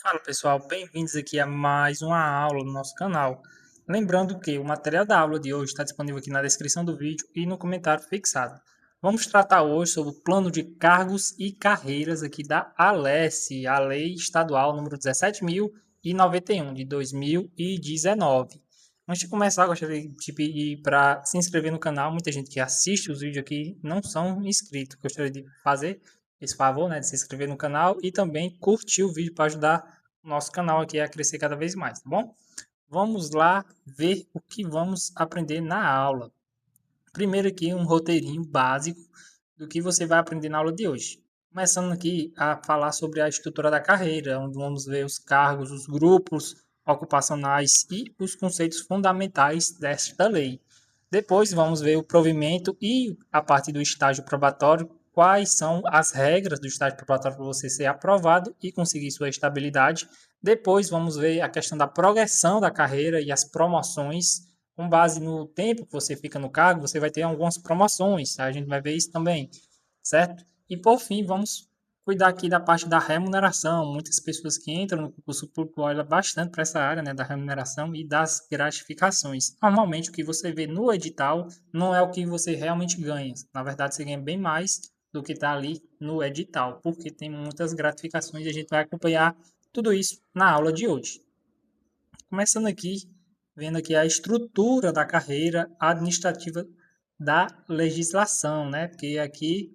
Fala pessoal, bem-vindos aqui a mais uma aula no nosso canal. Lembrando que o material da aula de hoje está disponível aqui na descrição do vídeo e no comentário fixado. Vamos tratar hoje sobre o plano de cargos e carreiras aqui da ALES, a Lei Estadual número 17.091 de 2019. Antes de começar, gostaria de te pedir para se inscrever no canal. Muita gente que assiste os vídeos aqui não são inscritos. Gostaria de fazer esse favor, né, de se inscrever no canal e também curtir o vídeo para ajudar o nosso canal aqui a crescer cada vez mais, tá bom? Vamos lá ver o que vamos aprender na aula. Primeiro aqui um roteirinho básico do que você vai aprender na aula de hoje. Começando aqui a falar sobre a estrutura da carreira, onde vamos ver os cargos, os grupos ocupacionais e os conceitos fundamentais desta lei. Depois vamos ver o provimento e a parte do estágio probatório, quais são as regras do estágio probatório para você ser aprovado e conseguir sua estabilidade. Depois vamos ver a questão da progressão da carreira e as promoções. Com base no tempo que você fica no cargo, você vai ter algumas promoções, tá? A gente vai ver isso também, certo? E por fim, vamos cuidar aqui da parte da remuneração. Muitas pessoas que entram no concurso público olham bastante para essa área, né, da remuneração e das gratificações. Normalmente, o que você vê no edital não é o que você realmente ganha. Na verdade, você ganha bem mais do que está ali no edital, porque tem muitas gratificações e a gente vai acompanhar tudo isso na aula de hoje. Começando aqui, vendo aqui a estrutura da carreira administrativa da legislação, né? Porque aqui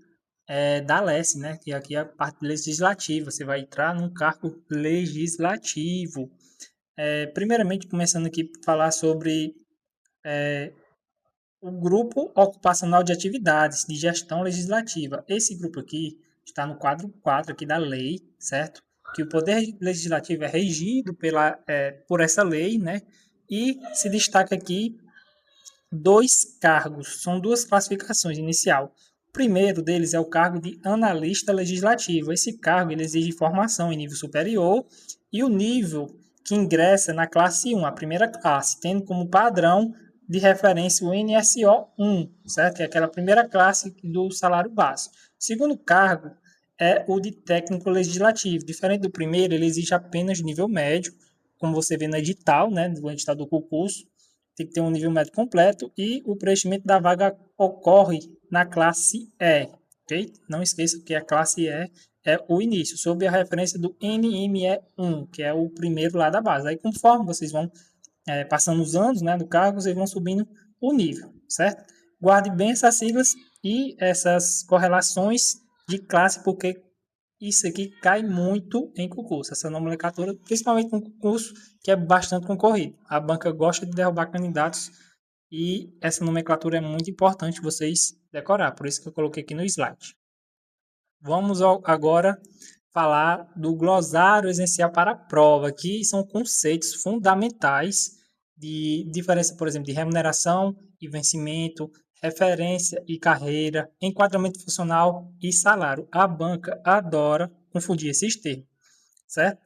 da LES, né? Que aqui é a parte legislativa. Você vai entrar num cargo legislativo. Primeiramente, começando aqui a falar sobre o grupo ocupacional de atividades de gestão legislativa. Esse grupo aqui está no quadro 4 aqui da lei, certo? Que o poder legislativo é regido por essa lei, né? E se destaca aqui dois cargos, são duas classificações inicial. O primeiro deles é o cargo de analista legislativo. Esse cargo ele exige formação em nível superior e o nível que ingressa na classe 1, a primeira classe, tendo como padrão de referência o NSO 1, certo? Que é aquela primeira classe do salário básico. O segundo cargo é o de técnico legislativo. Diferente do primeiro, ele exige apenas nível médio, como você vê no edital, né, no edital do concurso, tem que ter um nível médio completo e o preenchimento da vaga ocorre na classe E, ok? Não esqueça que a classe E é o início, sob a referência do NME1, que é o primeiro lá da base. Aí, conforme vocês vão passando os anos, né, do cargo, vocês vão subindo o nível, certo? Guarde bem essas siglas e essas correlações de classe, porque isso aqui cai muito em concurso, essa nomenclatura, principalmente no concurso que é bastante concorrido. A banca gosta de derrubar candidatos e essa nomenclatura é muito importante vocês decorar, por isso que eu coloquei aqui no slide. Vamos agora falar do glossário essencial para a prova, que são conceitos fundamentais de diferença, por exemplo, de remuneração e vencimento, referência e carreira, enquadramento funcional e salário. A banca adora confundir esses termos, certo?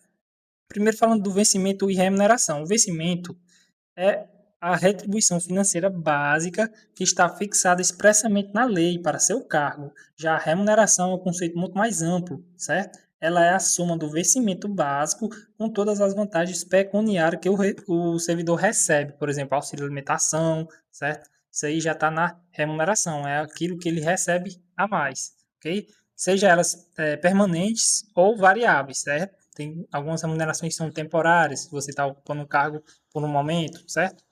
Primeiro falando do vencimento e remuneração. O vencimento é a retribuição financeira básica que está fixada expressamente na lei para seu cargo. Já a remuneração é um conceito muito mais amplo, certo? Ela é a soma do vencimento básico com todas as vantagens pecuniárias que o servidor recebe, por exemplo, auxílio alimentação, certo? Isso aí já está na remuneração, é aquilo que ele recebe a mais, ok? Seja elas permanentes ou variáveis, certo? Tem algumas remunerações que são temporárias, se você está ocupando um cargo por um momento, certo?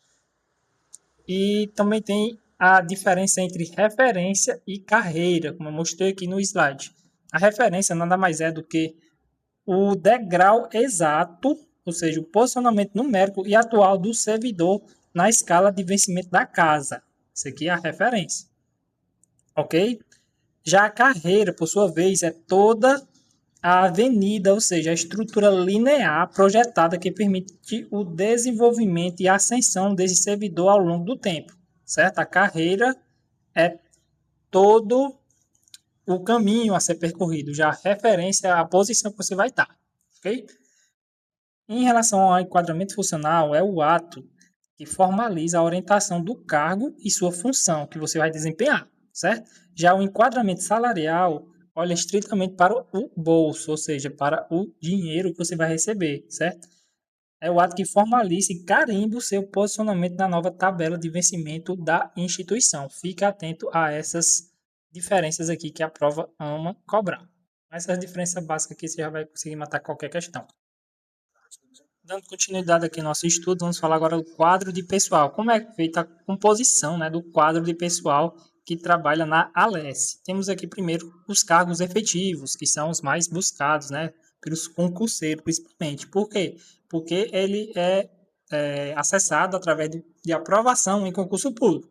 E também tem a diferença entre referência e carreira, como eu mostrei aqui no slide. A referência nada mais é do que o degrau exato, ou seja, o posicionamento numérico e atual do servidor na escala de vencimento da casa. Isso aqui é a referência. Ok? Já a carreira, por sua vez, é toda a avenida, ou seja, a estrutura linear projetada que permite o desenvolvimento e a ascensão desse servidor ao longo do tempo, certo? A carreira é todo o caminho a ser percorrido, já a referência à posição que você vai estar, ok? Em relação ao enquadramento funcional, é o ato que formaliza a orientação do cargo e sua função que você vai desempenhar, certo? Já o enquadramento salarial olha estritamente para o bolso, ou seja, para o dinheiro que você vai receber, certo? É o ato que formaliza e carimba o seu posicionamento na nova tabela de vencimento da instituição. Fique atento a essas diferenças aqui que a prova ama cobrar. Essas diferenças básicas aqui você já vai conseguir matar qualquer questão. Dando continuidade aqui ao nosso estudo, vamos falar agora do quadro de pessoal. Como é feita a composição, né, do quadro de pessoal que trabalha na Alesse? Temos aqui primeiro os cargos efetivos, que são os mais buscados, né, pelos concurseiros principalmente. Por quê? Porque ele é acessado através de aprovação em concurso público.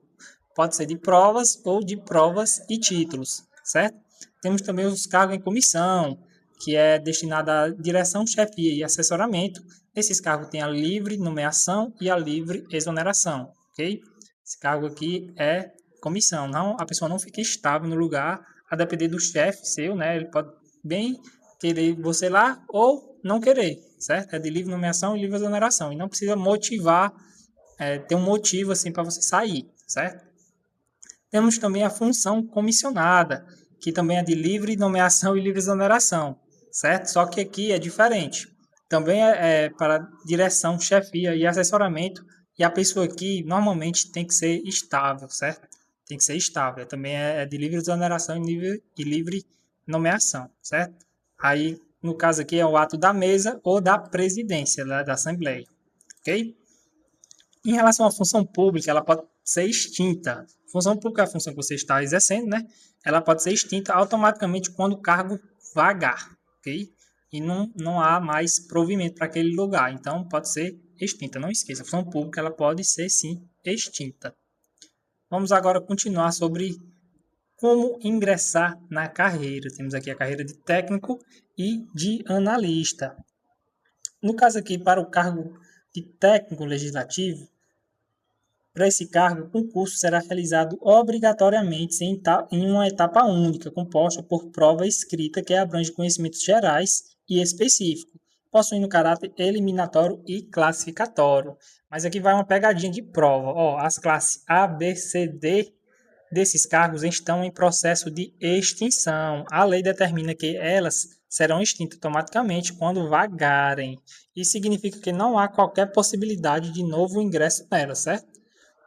Pode ser de provas ou de provas e títulos, certo? Temos também os cargos em comissão, que é destinado à direção, chefia e assessoramento. Esses cargos têm a livre nomeação e a livre exoneração, ok? Esse cargo aqui é comissão, não, a pessoa não fica estável no lugar, a depender do chefe seu, né? Ele pode bem querer você lá ou não querer, certo? É de livre nomeação e livre exoneração, e não precisa motivar, ter um motivo assim para você sair, certo? Temos também a função comissionada, que também é de livre nomeação e livre exoneração, certo? Só que aqui é diferente. Também é para direção, chefia e assessoramento, e a pessoa aqui normalmente tem que ser estável, certo? Tem que ser estável. Também é de livre exoneração e livre nomeação, certo? Aí, no caso aqui, é o ato da mesa ou da presidência, né, da Assembleia, ok? Em relação à função pública, ela pode ser extinta. Função pública é a função que você está exercendo, né? Ela pode ser extinta automaticamente quando o cargo vagar, ok? E não há mais provimento para aquele lugar, então pode ser extinta. Não esqueça, a função pública ela pode ser sim extinta. Vamos agora continuar sobre como ingressar na carreira. Temos aqui a carreira de técnico e de analista. No caso aqui, para o cargo de técnico legislativo, para esse cargo, o concurso será realizado obrigatoriamente em uma etapa única, composta por prova escrita que abrange conhecimentos gerais e específicos, possuindo caráter eliminatório e classificatório. Mas aqui vai uma pegadinha de prova. Ó, as classes A, B, C, D desses cargos estão em processo de extinção. A lei determina que elas serão extintas automaticamente quando vagarem. Isso significa que não há qualquer possibilidade de novo ingresso nelas, certo?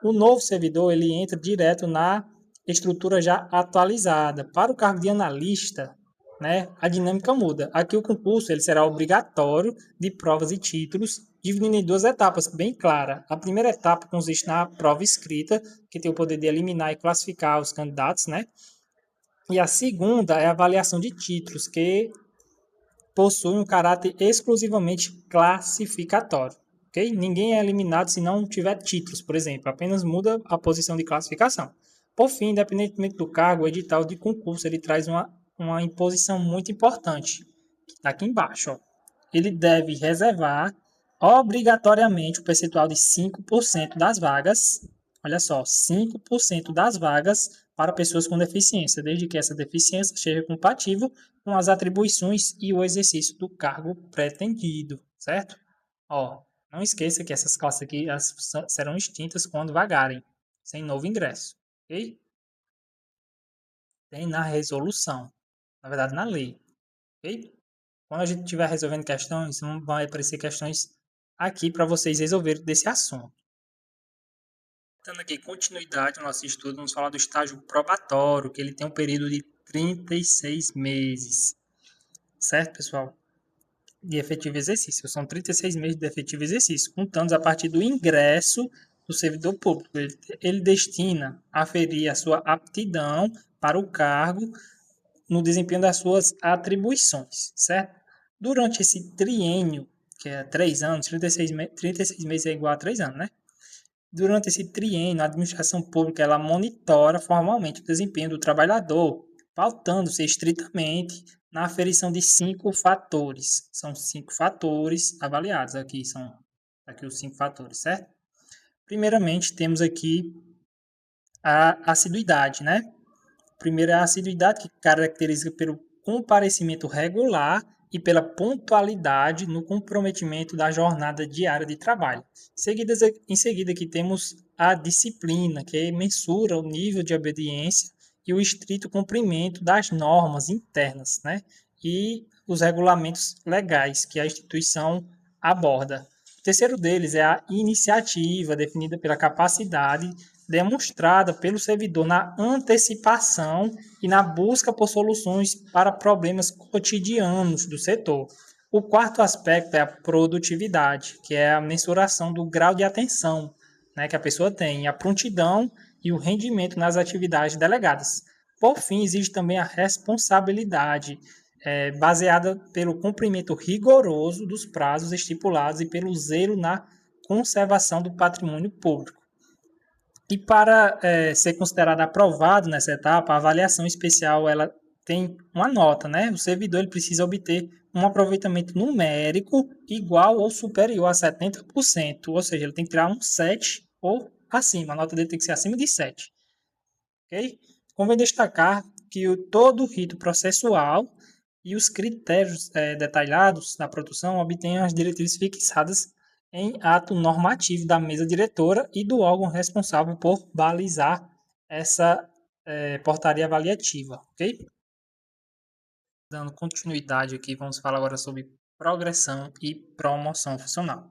O novo servidor ele entra direto na estrutura já atualizada. Para o cargo de analista, né, a dinâmica muda. Aqui o concurso ele será obrigatório de provas e títulos, dividindo em duas etapas bem claras. A primeira etapa consiste na prova escrita, que tem o poder de eliminar e classificar os candidatos, né? E a segunda é a avaliação de títulos, que possui um caráter exclusivamente classificatório. Okay? Ninguém é eliminado se não tiver títulos, por exemplo, apenas muda a posição de classificação. Por fim, independentemente do cargo, o edital de concurso ele traz uma imposição muito importante, que está aqui embaixo. Ó. Ele deve reservar obrigatoriamente o percentual de 5% das vagas, olha só, 5% das vagas para pessoas com deficiência, desde que essa deficiência seja compatível com as atribuições e o exercício do cargo pretendido, certo? Ó, não esqueça que essas classes aqui serão extintas quando vagarem, sem novo ingresso, ok? Tem na resolução, na verdade na lei, ok? Quando a gente estiver resolvendo questões, não vai aparecer questões aqui para vocês resolverem desse assunto. Dando aqui continuidade ao nosso estudo, vamos falar do estágio probatório, que ele tem um período de 36 meses. Certo, pessoal? De efetivo exercício. São 36 meses de efetivo exercício, contando a partir do ingresso do servidor público. Ele destina a aferir a sua aptidão para o cargo no desempenho das suas atribuições, certo? Durante esse triênio, que é 3 anos, 36 meses é igual a 3 anos, né? Durante esse triênio, a administração pública ela monitora formalmente o desempenho do trabalhador, pautando-se estritamente na aferição de 5 fatores. São 5 fatores avaliados aqui, são aqui os 5 fatores, certo? Primeiramente, temos aqui a assiduidade, né? Primeiro é a assiduidade, que caracteriza pelo comparecimento regular e pela pontualidade no comprometimento da jornada diária de trabalho. Em seguida aqui temos a disciplina, que mensura o nível de obediência e o estrito cumprimento das normas internas, né? E os regulamentos legais que a instituição aborda. O terceiro deles é a iniciativa, definida pela capacidade demonstrada pelo servidor na antecipação e na busca por soluções para problemas cotidianos do setor. O quarto aspecto é a produtividade, que é a mensuração do grau de atenção, né, que a pessoa tem, a prontidão e o rendimento nas atividades delegadas. Por fim, existe também a responsabilidade, baseada pelo cumprimento rigoroso dos prazos estipulados e pelo zelo na conservação do patrimônio público. E para ser considerado aprovado nessa etapa, a avaliação especial ela tem uma nota, né? O servidor ele precisa obter um aproveitamento numérico igual ou superior a 70%, ou seja, ele tem que tirar um 7 ou acima, a nota dele tem que ser acima de 7. Ok? Convém destacar que todo o rito processual e os critérios detalhados da produção obtêm as diretrizes fixadas em ato normativo da mesa diretora e do órgão responsável por balizar essa portaria avaliativa, ok? Dando continuidade aqui, vamos falar agora sobre progressão e promoção funcional.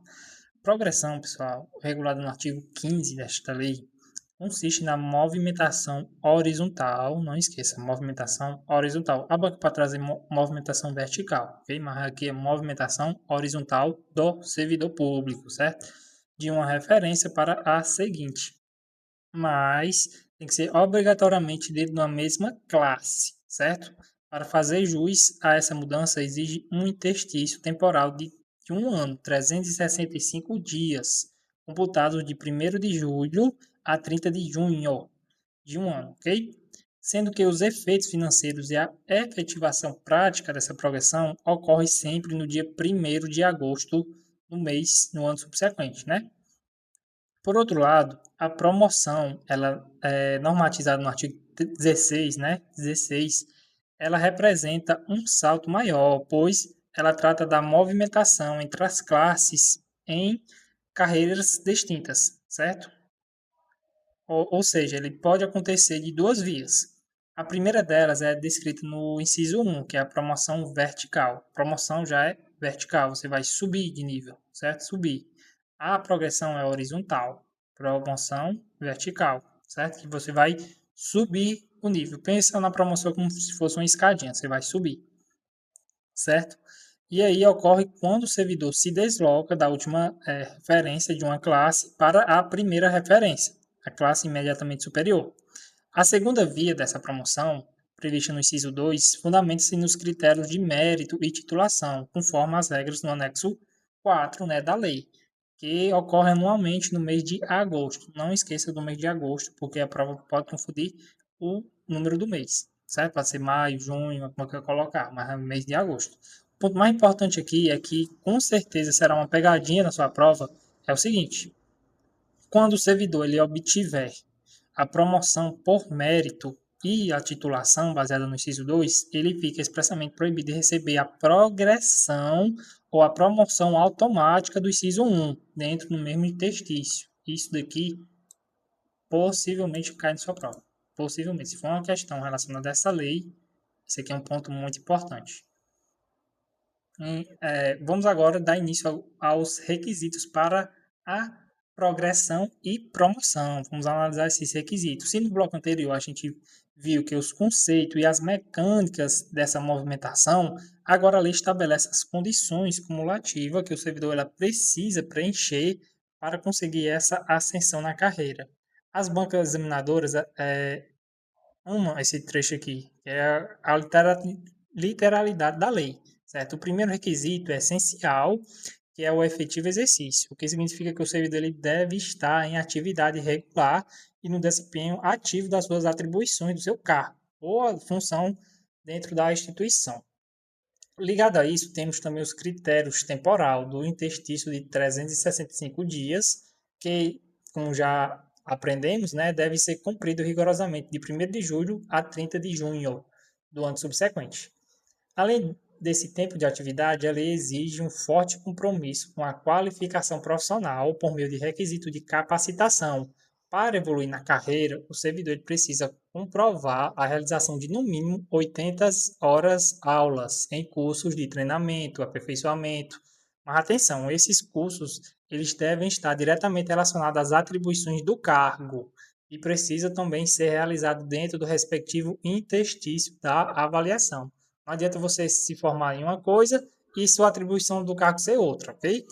Progressão, pessoal, regulada no artigo 15 desta lei, consiste na movimentação horizontal, não esqueça, movimentação horizontal. A banca para trazer movimentação vertical, ok? Mas aqui é movimentação horizontal do servidor público, certo? De uma referência para a seguinte. Mas tem que ser obrigatoriamente dentro de uma mesma classe, certo? Para fazer jus a essa mudança, exige um interstício temporal de um ano, 365 dias, computados de 1º de julho a 30 de junho de um ano, ok? Sendo que os efeitos financeiros e a efetivação prática dessa progressão ocorre sempre no dia 1º de agosto no ano subsequente, né? Por outro lado, a promoção, ela é normatizada no artigo 16, né? 16, ela representa um salto maior, pois ela trata da movimentação entre as classes em carreiras distintas, certo? Ou seja, ele pode acontecer de duas vias. A primeira delas é descrita no inciso 1, que é a promoção vertical. Promoção já é vertical, você vai subir de nível, certo? Subir. A progressão é horizontal, promoção vertical, certo? Que você vai subir o nível. Pensa na promoção como se fosse uma escadinha, você vai subir, certo? E aí ocorre quando o servidor se desloca da última referência de uma classe para a primeira referência, a classe imediatamente superior. A segunda via dessa promoção, prevista no inciso 2, fundamenta-se nos critérios de mérito e titulação, conforme as regras no anexo 4, né, da lei, que ocorre anualmente no mês de agosto. Não esqueça do mês de agosto, porque a prova pode confundir o número do mês, certo? Pode ser maio, junho, como é que eu colocar, mas é no mês de agosto. O ponto mais importante aqui é que, com certeza, será uma pegadinha na sua prova, é o seguinte: quando o servidor ele obtiver a promoção por mérito e a titulação baseada no inciso 2, ele fica expressamente proibido de receber a progressão ou a promoção automática do inciso 1, dentro do mesmo interstício. Isso daqui possivelmente cai na sua prova. Possivelmente. Se for uma questão relacionada a essa lei, esse aqui é um ponto muito importante. Vamos agora dar início aos requisitos para a progressão e promoção. Vamos analisar esses requisitos. Se no bloco anterior a gente viu que os conceitos e as mecânicas dessa movimentação, agora a lei estabelece as condições cumulativas que o servidor ela precisa preencher para conseguir essa ascensão na carreira. As bancas examinadoras amam esse trecho aqui, que é a literalidade da lei, certo? O primeiro requisito é essencial, que é o efetivo exercício, o que significa que o servidor ele deve estar em atividade regular e no desempenho ativo das suas atribuições do seu cargo ou a função dentro da instituição. Ligado a isso, temos também os critérios temporal do interstício de 365 dias, que, como já aprendemos, né, deve ser cumprido rigorosamente de 1º de julho a 30 de junho do ano subsequente. Além desse tempo de atividade, a lei exige um forte compromisso com a qualificação profissional por meio de requisito de capacitação, Para evoluir na carreira, o servidor ele precisa comprovar a realização de no mínimo 80 horas aulas em cursos de treinamento, aperfeiçoamento. Mas atenção, esses cursos eles devem estar diretamente relacionados às atribuições do cargo e precisa também ser realizado dentro do respectivo interstício da avaliação. Não adianta você se formar em uma coisa e sua atribuição do cargo ser outra, ok?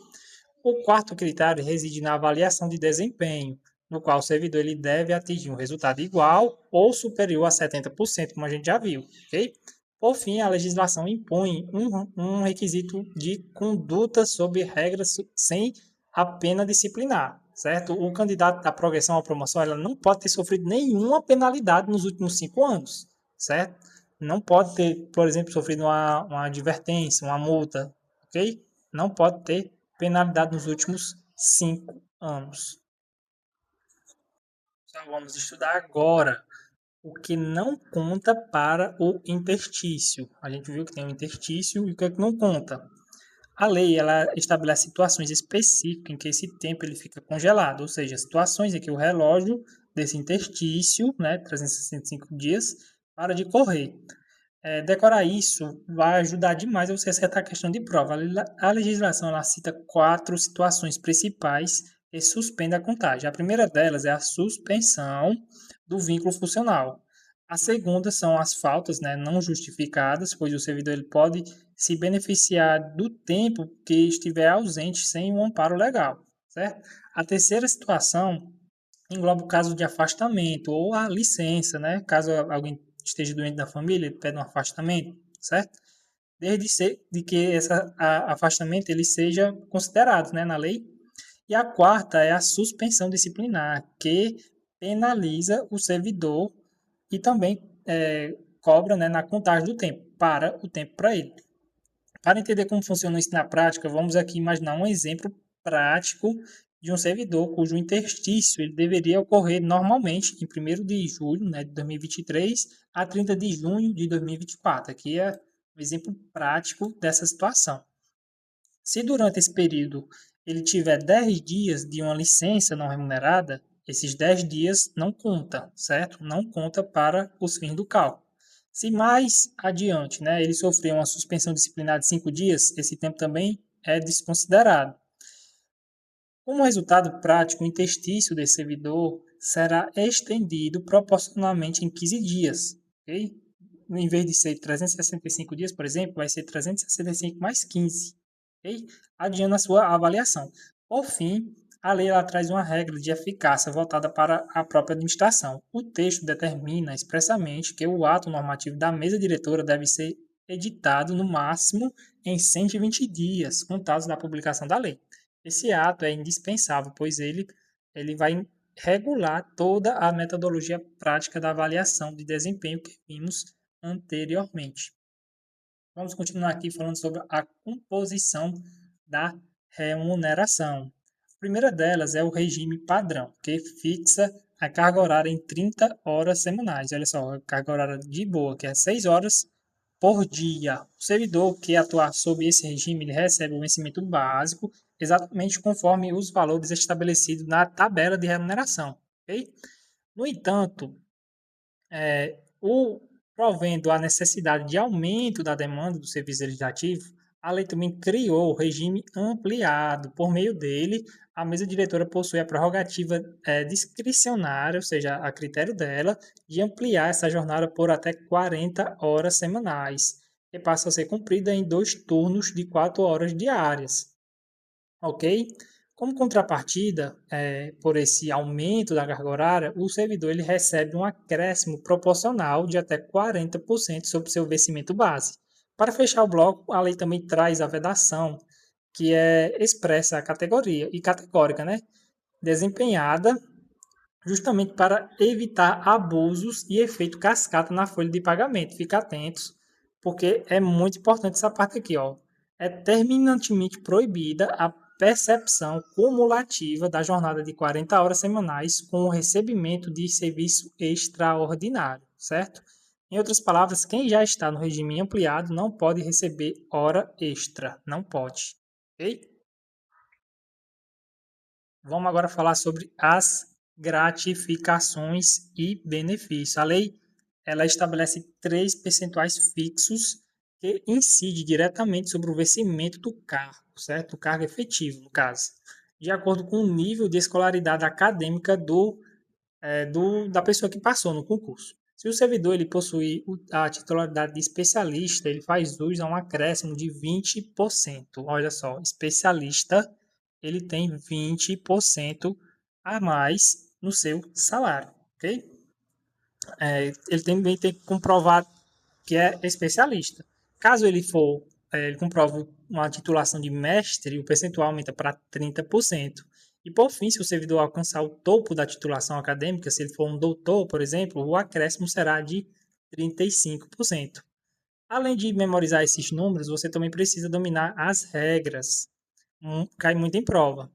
O quarto critério reside na avaliação de desempenho, no qual o servidor ele deve atingir um resultado igual ou superior a 70%, como a gente já viu, ok? Por fim, a legislação impõe um requisito de conduta sob regras sem a pena disciplinar, certo? O candidato à progressão ou promoção ela não pode ter sofrido nenhuma penalidade nos últimos 5 anos, certo? Não pode ter, por exemplo, sofrido uma advertência, uma multa, ok? Não pode ter penalidade nos últimos 5 anos. Então, vamos estudar agora o que não conta para o interstício. A gente viu que tem um interstício e o que é que não conta. A lei ela estabelece situações específicas em que esse tempo ele fica congelado, ou seja, situações em que o relógio desse interstício, né, 365 dias, para de correr. Decorar isso vai ajudar demais a você acertar a questão de prova. A legislação ela cita 4 situações principais que suspendem a contagem. A primeira delas é a suspensão do vínculo funcional. A segunda são as faltas, né, não justificadas, pois o servidor ele pode se beneficiar do tempo que estiver ausente sem um amparo legal, certo? A terceira situação engloba o caso de afastamento ou a licença, né? Caso alguém esteja doente da família, ele pede um afastamento, certo? De que esse afastamento ele seja considerado, né, na lei. E a quarta é a suspensão disciplinar, que penaliza o servidor e também cobra, né, na contagem do tempo, para o tempo para ele. Para entender como funciona isso na prática, vamos aqui imaginar um exemplo prático de um servidor cujo interstício ele deveria ocorrer normalmente em 1º de julho, né, de 2023 a 30 de junho de 2024. Aqui é um exemplo prático dessa situação. Se durante esse período ele tiver 10 dias de uma licença não remunerada, esses 10 dias não conta, certo? Não conta para os fins do cálculo. Se mais adiante, né, ele sofrer uma suspensão disciplinar de 5 dias, esse tempo também é desconsiderado. Como resultado prático, o interstício desse servidor será estendido proporcionalmente em 15 dias. Okay? Em vez de ser 365 dias, por exemplo, vai ser 365 mais 15. Okay? Adiando a sua avaliação. Por fim, a lei ela traz uma regra de eficácia voltada para a própria administração. O texto determina expressamente que o ato normativo da mesa diretora deve ser editado no máximo em 120 dias, contados da publicação da lei. Esse ato é indispensável, pois ele vai regular toda a metodologia prática da avaliação de desempenho que vimos anteriormente. Vamos continuar aqui falando sobre a composição da remuneração. A primeira delas é o regime padrão, que fixa a carga horária em 30 horas semanais. Olha só, a carga horária de boa, que é 6 horas por dia. O servidor que atuar sob esse regime ele recebe o vencimento básico exatamente conforme os valores estabelecidos na tabela de remuneração. Okay? No entanto, provendo a necessidade de aumento da demanda do serviço legislativo, a lei também criou o regime ampliado. Por meio dele, a mesa diretora possui a prerrogativa discricionária, ou seja, a critério dela, de ampliar essa jornada por até 40 horas semanais, que passa a ser cumprida em 2 turnos de 4 horas diárias. Ok? Como contrapartida, por esse aumento da carga horária, o servidor ele recebe um acréscimo proporcional de até 40% sobre seu vencimento base. Para fechar o bloco, a lei também traz a vedação, que é expressa a categoria e categórica, né? Desempenhada justamente para evitar abusos e efeito cascata na folha de pagamento. Fica atentos, porque é muito importante essa parte aqui, ó. É terminantemente proibida a percepção cumulativa da jornada de 40 horas semanais com o recebimento de serviço extraordinário, certo? Em outras palavras, quem já está no regime ampliado não pode receber hora extra, não pode, ok? Vamos agora falar sobre as gratificações e benefícios. A lei ela estabelece 3 percentuais fixos que incidem diretamente sobre o vencimento do cargo, certo? Do cargo efetivo, no caso, de acordo com o nível de escolaridade acadêmica da pessoa que passou no concurso. Se o servidor ele possui a titularidade de especialista, ele faz jus a um acréscimo de 20%. Olha só, especialista, ele tem 20% a mais no seu salário, ok? Ele também tem que comprovar que é especialista. Caso ele comprove uma titulação de mestre, o percentual aumenta para 30%. E, por fim, se o servidor alcançar o topo da titulação acadêmica, se ele for um doutor, por exemplo, o acréscimo será de 35%. Além de memorizar esses números, você também precisa dominar as regras. Cai muito em prova.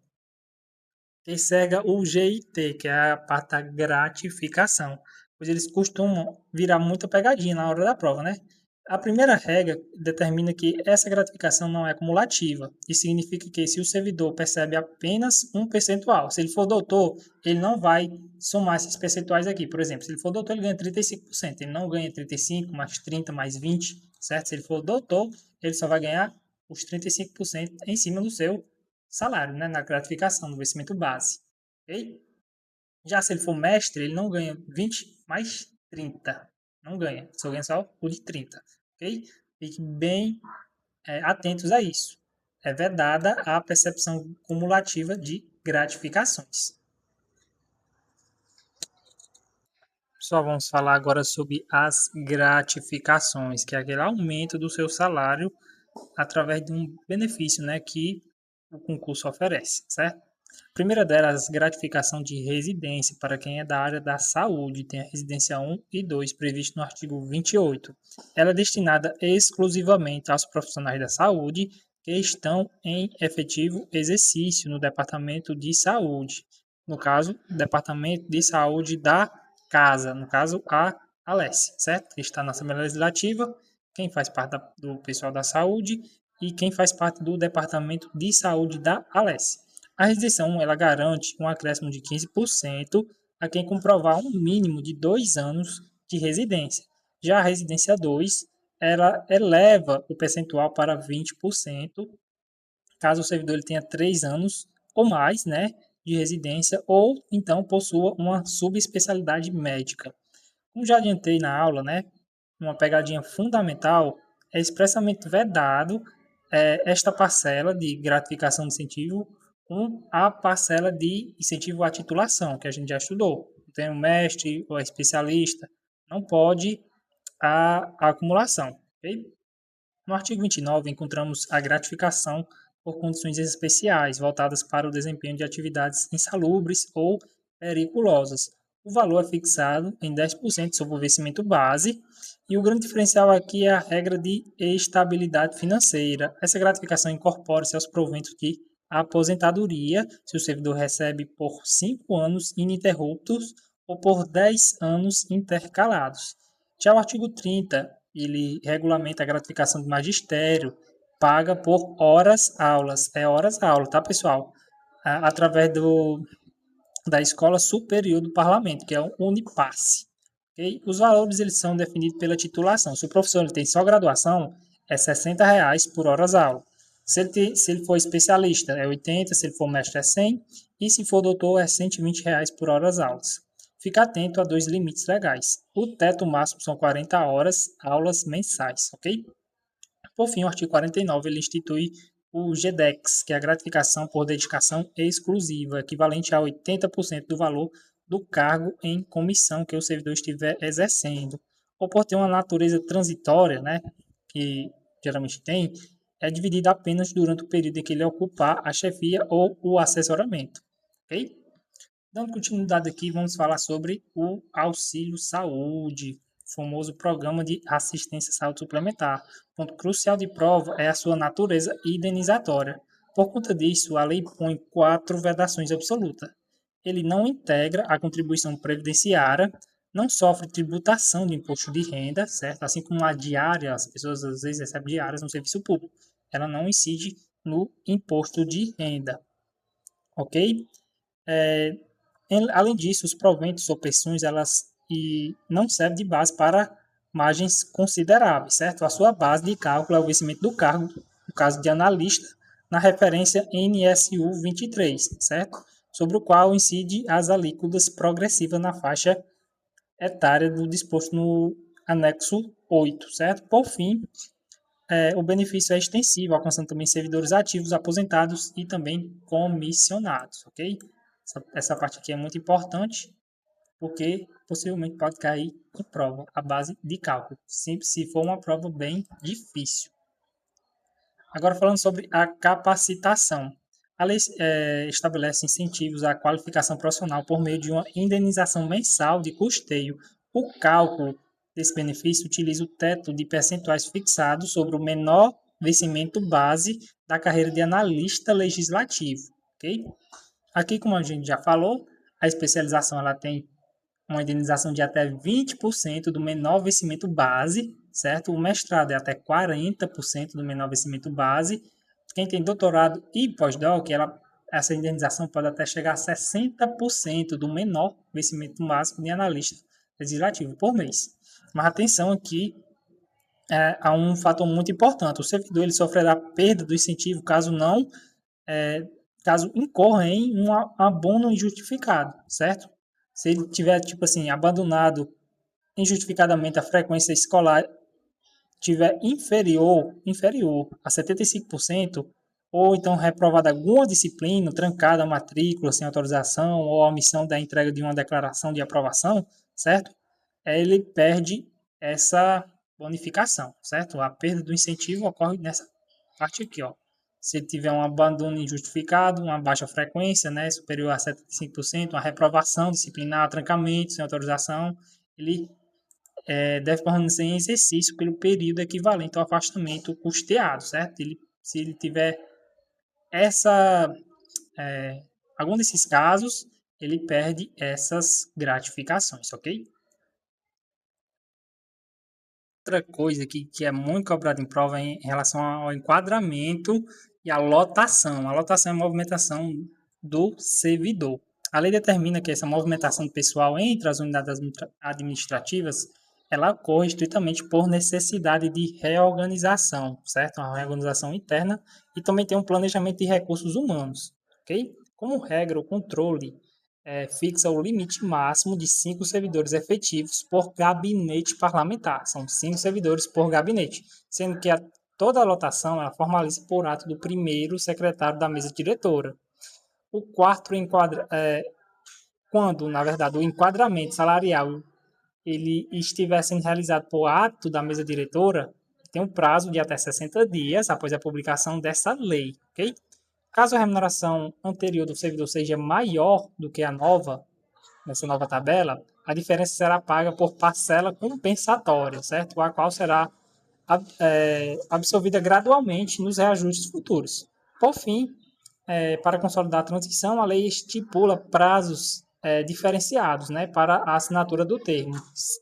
Que segue o GIT, que é a parte da gratificação, pois eles costumam virar muita pegadinha na hora da prova, né? A primeira regra determina que essa gratificação não é cumulativa. Isso significa que se o servidor percebe apenas um percentual, se ele for doutor, ele não vai somar esses percentuais aqui. Por exemplo, se ele for doutor, ele ganha 35%. Ele não ganha 35 mais 30 mais 20, certo? Se ele for doutor, ele só vai ganhar os 35% em cima do seu salário, né, na gratificação, no vencimento base. Ok? Já se ele for mestre, ele não ganha 20 mais 30. Não ganha. Só ganha só o de 30. Ok? Fiquem bem atentos a isso. É vedada a percepção cumulativa de gratificações. Só vamos falar agora sobre as gratificações, que é aquele aumento do seu salário através de um benefício, né, que o concurso oferece, certo? A primeira delas, gratificação de residência para quem é da área da saúde, tem a residência 1 e 2 previsto no artigo 28. Ela é destinada exclusivamente aos profissionais da saúde que estão em efetivo exercício no Departamento de Saúde. No caso, Departamento de Saúde da Casa, no caso, a Alesse, certo? Que está na Assembleia Legislativa, quem faz parte do pessoal da saúde e quem faz parte do Departamento de Saúde da Alesse. A restrição ela garante um acréscimo de 15% a quem comprovar um mínimo de 2 anos de residência. Já a residência 2, ela eleva o percentual para 20%, caso o servidor ele tenha 3 anos ou mais, né, de residência, ou então possua uma subespecialidade médica. Como já adiantei na aula, né, uma pegadinha fundamental, é expressamente vedado esta parcela de gratificação de incentivo com a parcela de incentivo à titulação, que a gente já estudou. Tem o mestre ou especialista, não pode a acumulação. Okay? No artigo 29, encontramos a gratificação por condições especiais, voltadas para o desempenho de atividades insalubres ou periculosas. O valor é fixado em 10% sobre o vencimento base, e o grande diferencial aqui é a regra de estabilidade financeira. Essa gratificação incorpora-se aos proventos de aposentadoria, se o servidor recebe por 5 anos ininterruptos ou por 10 anos intercalados. Já o artigo 30, ele regulamenta a gratificação do magistério, paga por horas aulas. É horas aula, tá, pessoal? Através da Escola Superior do Parlamento, que é o Unipasse. Okay? Os valores eles são definidos pela titulação. Se o professor ele tem só graduação, é R$ 60 por horas aula. Se ele for especialista, é 80, se ele for mestre, é 100, e se for doutor, é R$ 120 por horas aulas. Fica atento a dois limites legais. O teto máximo são 40 horas, aulas mensais, ok? Por fim, o artigo 49, ele institui o GDEX, que é a gratificação por dedicação exclusiva, equivalente a 80% do valor do cargo em comissão que o servidor estiver exercendo, ou por ter uma natureza transitória, né, que geralmente tem, é dividida apenas durante o período em que ele ocupar a chefia ou o assessoramento. Ok? Dando continuidade aqui, vamos falar sobre o auxílio saúde, famoso programa de assistência à saúde suplementar. O ponto crucial de prova é a sua natureza indenizatória. Por conta disso, a lei põe 4 vedações absolutas. Ele não integra a contribuição previdenciária, não sofre tributação de imposto de renda, certo? Assim como a diária, as pessoas às vezes recebem diárias no serviço público. Ela não incide no imposto de renda, ok? Além disso, os proventos ou pensões, elas não servem de base para margens consideráveis, certo? A sua base de cálculo é o vencimento do cargo, no caso de analista, na referência NSU 23, certo? Sobre o qual incide as alíquotas progressivas na faixa etária do disposto no anexo 8, certo? Por fim, o benefício é extensivo, alcançando também servidores ativos, aposentados e também comissionados, ok? Essa parte aqui é muito importante, porque possivelmente pode cair em prova a base de cálculo, sempre se for uma prova bem difícil. Agora falando sobre a capacitação. A lei estabelece incentivos à qualificação profissional por meio de uma indenização mensal de custeio. O cálculo desse benefício utiliza o teto de percentuais fixado sobre o menor vencimento base da carreira de analista legislativo. Okay? Aqui, como a gente já falou, a especialização ela tem uma indenização de até 20% do menor vencimento base, certo? O mestrado é até 40% do menor vencimento base. Quem tem doutorado e pós-doc, essa indenização pode até chegar a 60% do menor vencimento básico de analista legislativo por mês. Mas atenção aqui, há um fator muito importante. O servidor ele sofrerá perda do incentivo caso incorra em um abono injustificado, certo? Se ele tiver, tipo assim, abandonado injustificadamente a frequência escolar tiver inferior a 75%, ou então reprovada alguma disciplina, trancada a matrícula sem autorização, ou a omissão da entrega de uma declaração de aprovação, certo? Ele perde essa bonificação, certo? A perda do incentivo ocorre nessa parte aqui, ó. Se tiver um abandono injustificado, uma baixa frequência, né, superior a 75%, uma reprovação disciplinar, trancamento sem autorização, ele deve permanecer em exercício pelo período equivalente ao afastamento custeado, certo? Se ele tiver essa, algum desses casos, ele perde essas gratificações, ok? Outra coisa que é muito cobrada em prova é em relação ao enquadramento e à lotação. A lotação é a movimentação do servidor. A lei determina que essa movimentação pessoal entre as unidades administrativas ela ocorre estritamente por necessidade de reorganização, certo? Uma reorganização interna e também tem um planejamento de recursos humanos, ok? Como regra, o controle fixa o limite máximo de 5 servidores efetivos por gabinete parlamentar. São 5 servidores por gabinete, sendo que toda a lotação ela formaliza por ato do primeiro secretário da mesa diretora. O quarto quando, na verdade, o enquadramento salarial ele estiver sendo realizado por ato da mesa diretora, tem um prazo de até 60 dias após a publicação dessa lei, ok? Caso a remuneração anterior do servidor seja maior do que a nova, nessa nova tabela, a diferença será paga por parcela compensatória, certo? A qual será absorvida gradualmente nos reajustes futuros. Por fim, para consolidar a transição, a lei estipula prazos diferenciados, né, para a assinatura do termo.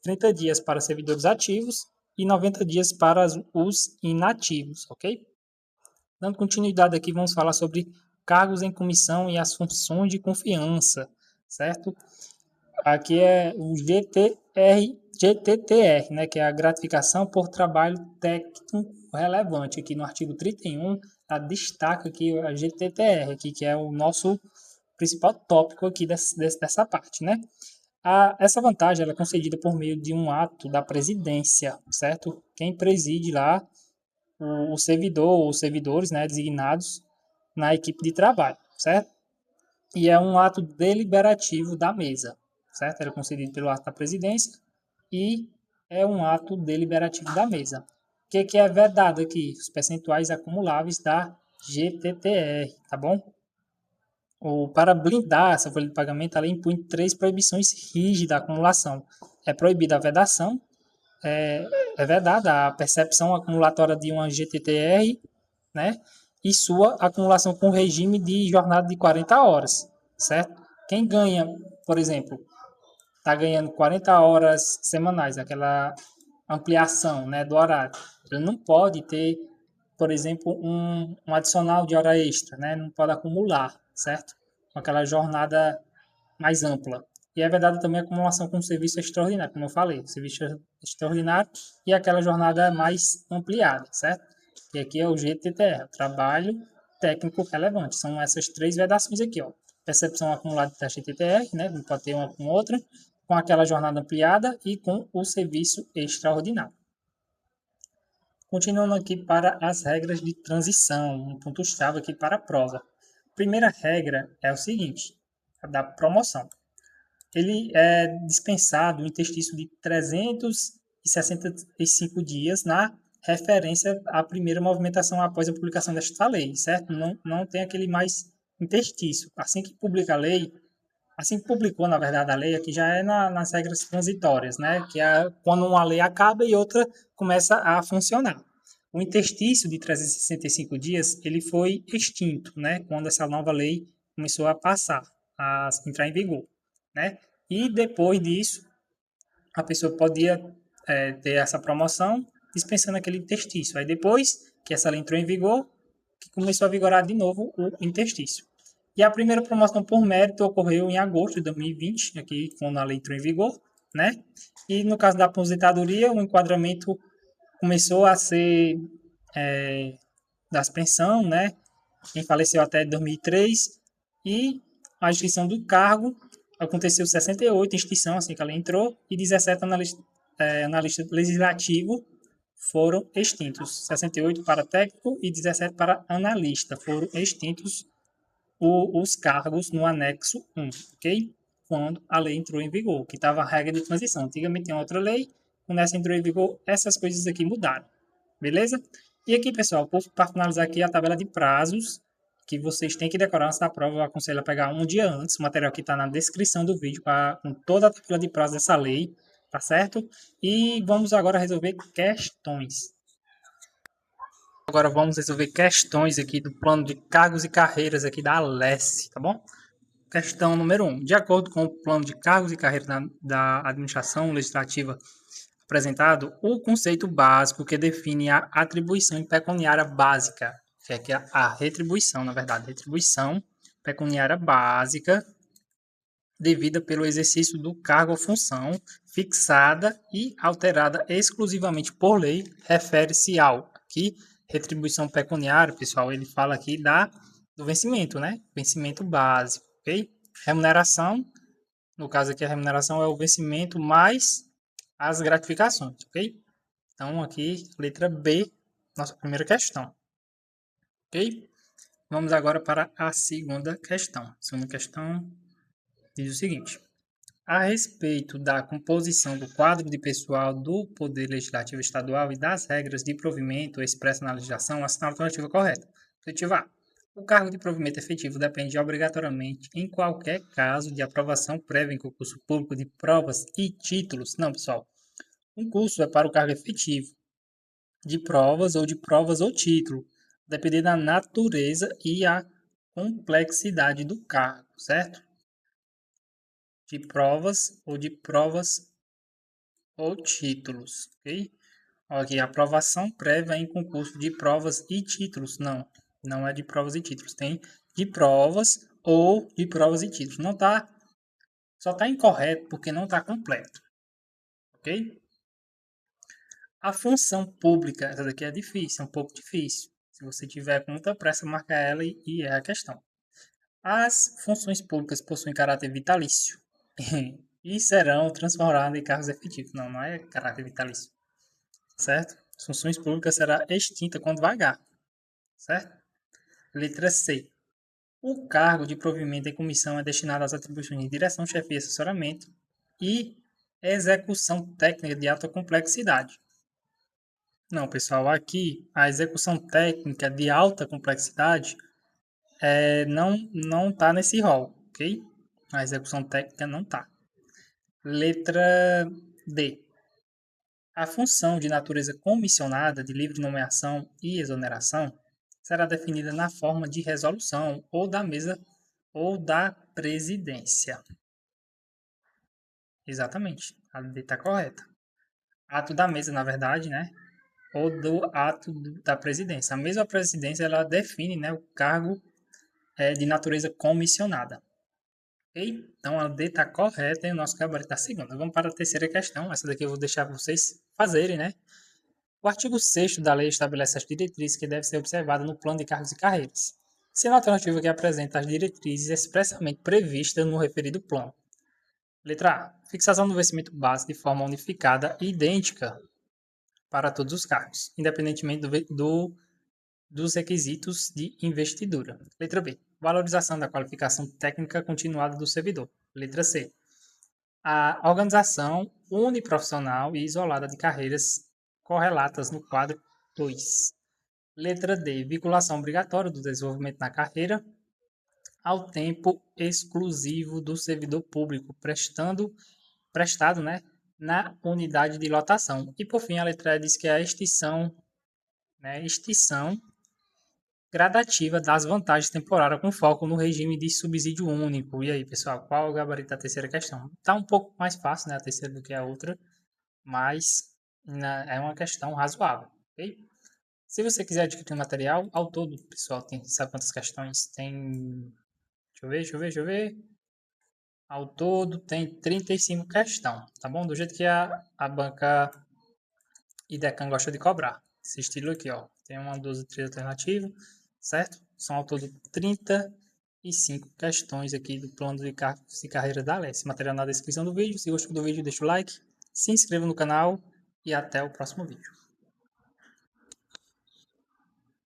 30 dias para servidores ativos e 90 dias para os inativos, ok? Dando continuidade aqui, vamos falar sobre cargos em comissão e as funções de confiança, certo? Aqui é o GTTR, né, que é a gratificação por trabalho técnico relevante. Aqui no artigo 31, destaca aqui a GTTR, aqui, que é o nosso principal tópico aqui dessa parte, né? Essa vantagem ela é concedida por meio de um ato da presidência, certo? Quem preside lá o servidor ou os servidores, né, designados na equipe de trabalho, certo? E é um ato deliberativo da mesa, certo? Ele é concedido pelo ato da presidência e é um ato deliberativo da mesa. O que é vedado aqui? Os percentuais acumuláveis da GTTR, tá bom? Para blindar essa folha de pagamento, a lei impõe 3 proibições rígidas da acumulação. É proibida a vedação, é vedada a percepção acumulatória de uma GTTR, né? E sua acumulação com regime de jornada de 40 horas, certo? Quem ganha, por exemplo, está ganhando 40 horas semanais, aquela ampliação, né, do horário, ele não pode ter, por exemplo, um adicional de hora extra, né? Não pode acumular, certo? Com aquela jornada mais ampla. E é verdade também a acumulação com o serviço extraordinário, como eu falei, serviço extraordinário e aquela jornada mais ampliada, certo? E aqui é o GTTR, trabalho técnico relevante. São essas três vedações aqui, ó. Percepção acumulada da GTTR, né? Não pode ter uma com outra, com aquela jornada ampliada e com o serviço extraordinário. Continuando aqui para as regras de transição, um ponto-chave aqui para a prova. Primeira regra é o seguinte, a da promoção. Ele é dispensado um interstício de 365 dias na referência à primeira movimentação após a publicação desta lei, certo? Não tem aquele mais interstício. Assim que publica a lei, assim que publicou, na verdade, a lei, aqui já é nas regras transitórias, né? Que é quando uma lei acaba e outra começa a funcionar. O interstício de 365 dias, ele foi extinto, né? Quando essa nova lei começou a passar, a entrar em vigor, né? E depois disso, a pessoa podia ter essa promoção dispensando aquele interstício. Aí depois que essa lei entrou em vigor, que começou a vigorar de novo o interstício. E a primeira promoção por mérito ocorreu em agosto de 2020, aqui quando a lei entrou em vigor, né? E no caso da aposentadoria, o enquadramento começou a ser das pensão, né? Quem faleceu até 2003 e a extinção do cargo aconteceu 68 extinção assim que ela entrou e 17 analista legislativo foram extintos. 68 para técnico e 17 para analista foram extintos os cargos no anexo 1, ok? Quando a lei entrou em vigor, que estava a regra de transição. Antigamente tinha outra lei, quando essa entrou em vigor, essas coisas aqui mudaram. Beleza? E aqui, pessoal, para finalizar aqui a tabela de prazos que vocês têm que decorar antes da prova, eu aconselho a pegar um dia antes. O material aqui está na descrição do vídeo com toda a tabela de prazos dessa lei, tá certo? E vamos agora resolver questões. Agora vamos resolver questões aqui do plano de cargos e carreiras aqui da Alesse, tá bom? Questão número 1. De acordo com o plano de cargos e carreiras da administração legislativa apresentado, o conceito básico que define a atribuição pecuniária básica, que é aqui a retribuição, na verdade, retribuição pecuniária básica devida pelo exercício do cargo ou função fixada e alterada exclusivamente por lei, refere-se ao aqui retribuição pecuniária, pessoal, ele fala aqui do vencimento, né? Vencimento básico, ok? Remuneração, no caso aqui a remuneração é o vencimento mais as gratificações, ok? Então aqui, letra B, nossa primeira questão, ok? Vamos agora para a segunda questão. A segunda questão diz o seguinte: a respeito da composição do quadro de pessoal do Poder Legislativo Estadual e das regras de provimento expressas na legislação, assinale a alternativa correta. Alternativa A. O cargo de provimento efetivo depende obrigatoriamente, em qualquer caso, de aprovação prévia em concurso público de provas e títulos. Não, pessoal. Concurso é para o cargo efetivo de provas ou título, dependendo da natureza e a complexidade do cargo, certo? De provas ou títulos, ok? Aqui, aprovação prévia em concurso de provas e títulos. Não, não é de provas e títulos. Tem de provas ou de provas e títulos. Não tá, só está incorreto porque não está completo, ok? A função pública, essa daqui é difícil, é um pouco difícil. Se você tiver com muita pressa, marca ela e é a questão. As funções públicas possuem caráter vitalício e serão transformadas em cargos efetivos. Não, não é caráter vitalício, certo? As funções públicas será extinta quando vagar, certo? Letra C. O cargo de provimento em comissão é destinado às atribuições de direção, chefia, assessoramento e execução técnica de alta complexidade. Não, pessoal, aqui a execução técnica de alta complexidade não está nesse rol, ok? A execução técnica não está. Letra D. A função de natureza comissionada de livre nomeação e exoneração será definida na forma de resolução ou da mesa ou da presidência. Exatamente, a D está correta. Ato da mesa, na verdade, né? Ou do ato da presidência. A mesma presidência ela define, né, o cargo de natureza comissionada. Então a D está correta e o nosso gabarito está segunda. Vamos para a terceira questão. Essa daqui eu vou deixar vocês fazerem, né? O artigo 6º da lei estabelece as diretrizes que devem ser observadas no plano de cargos e carreiras, sendo a alternativa que apresenta as diretrizes expressamente previstas no referido plano. Letra A. Fixação do vencimento base de forma unificada e idêntica para todos os cargos, independentemente dos requisitos de investidura. Letra B. Valorização da qualificação técnica continuada do servidor. Letra C. A organização uniprofissional e isolada de carreiras correlatas no quadro 2. Letra D. Vinculação obrigatória do desenvolvimento na carreira ao tempo exclusivo do servidor público prestado, né, na unidade de lotação. E por fim, a letra E diz que é a extinção gradativa das vantagens temporárias com foco no regime de subsídio único. E aí, pessoal, qual é o gabarito da terceira questão? Está um pouco mais fácil, né, a terceira do que a outra, mas é uma questão razoável, ok? Se você quiser adquirir o material, ao todo, pessoal, sabe quantas questões? Tem, deixa eu ver. Ao todo tem 35 questões, tá bom? Do jeito que a banca IDECAN gosta de cobrar. Esse estilo aqui, ó. Tem uma, duas e três alternativas, certo? São ao todo 35 questões aqui do plano de carreira da Alesse. Material na descrição do vídeo. Se gostou do vídeo, deixa o like, se inscreva no canal e até o próximo vídeo.